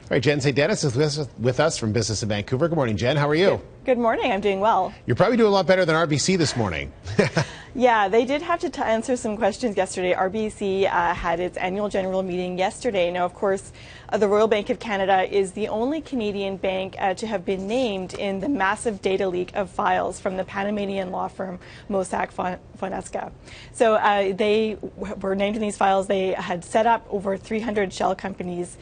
All right, Jen St. Dennis is with us from Business in Vancouver. Good morning, Jen. How are you? Good morning. I'm doing well. You're probably doing a lot better than RBC this morning. Yeah, they did have to answer some questions yesterday. RBC had its annual general meeting yesterday. Now, of course, the Royal Bank of Canada is the only Canadian bank to have been named in the massive data leak of files from the Panamanian law firm Mossack Fonseca. So they were named in these files. They had set up over 300 shell companies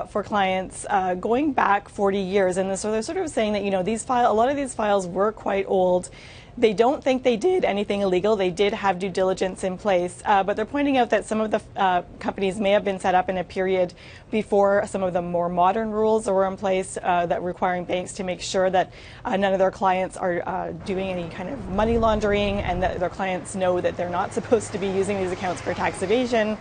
for clients going back 40 years. And so they're sort of saying that, you know, a lot of these files were quite old. They don't think they did anything illegal. They did have due diligence in place, but they're pointing out that some of the companies may have been set up in a period before some of the more modern rules were in place that requiring banks to make sure that none of their clients are doing any kind of money laundering and that their clients know that they're not supposed to be using these accounts for tax evasion.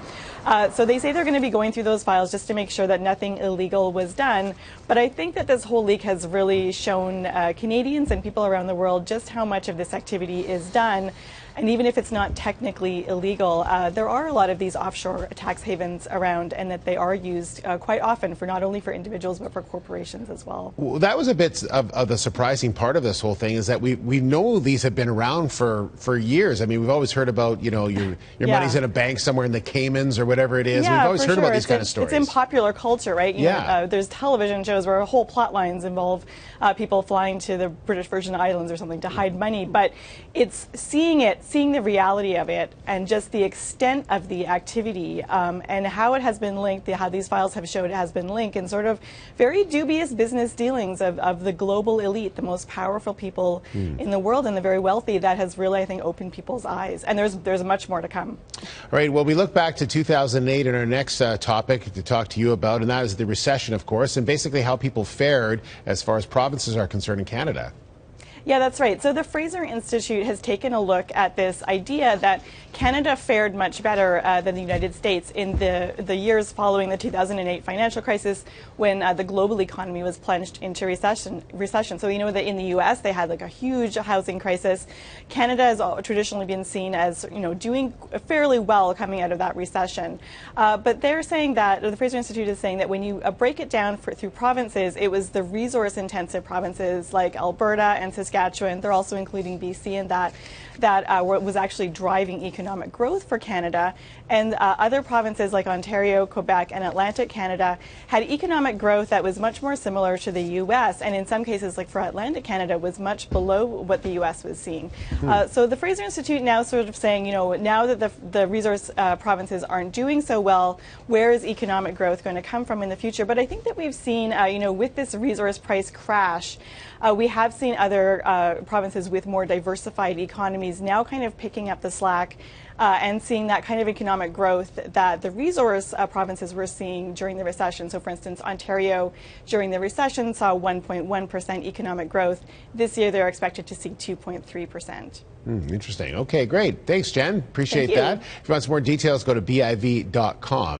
So they say they're going to be going through those files just to make sure that nothing illegal was done. But I think that this whole leak has really shown Canadians and people around the world just how much of this activity is done. And even if it's not technically illegal, there are a lot of these offshore tax havens around, and that they are used quite often for not only for individuals but for corporations as well. Well, that was a bit of the surprising part of this whole thing, is that we know these have been around for years. I mean, we've always heard about, you know, your money's in a bank somewhere in the Caymans or whatever it is. Yeah, we've always heard about these kind of stories. It's in popular culture, right? You know, there's television shows where whole plot lines involve people flying to the British Virgin Islands or something to hide money, but it's seeing the reality of it and just the extent of the activity and how it has been linked, how these files have showed it has been linked, and sort of very dubious business dealings of the global elite, the most powerful people in the world and the very wealthy. That has really, I think, opened people's eyes. And there's much more to come. All right, well, we look back to 2008 in our next topic to talk to you about, and that is the recession, of course, and basically how people fared as far as provinces are concerned in Canada. Yeah, that's right. So the Fraser Institute has taken a look at this idea that Canada fared much better than the United States in the years following the 2008 financial crisis, when the global economy was plunged into recession. So you know that in the U.S. they had like a huge housing crisis. Canada has traditionally been seen as, you know, doing fairly well coming out of that recession. But they're saying that, or the Fraser Institute is saying that when you break it down through provinces, it was the resource-intensive provinces like Alberta and Saskatchewan. They're also including BC in that was actually driving economic growth for Canada. And other provinces like Ontario, Quebec, and Atlantic Canada had economic growth that was much more similar to the U.S. And in some cases, like for Atlantic Canada, was much below what the U.S. was seeing. So the Fraser Institute now sort of saying, you know, now that the resource provinces aren't doing so well, where is economic growth going to come from in the future? But I think that we've seen, you know, with this resource price crash, we have seen other provinces with more diversified economies now kind of picking up the slack and seeing that kind of economic growth that the resource provinces were seeing during the recession. So for instance, Ontario during the recession saw 1.1% economic growth. This year they're expected to see 2.3%. Interesting. Okay, great. Thanks, Jen. Appreciate that. If you want some more details, go to BIV.com.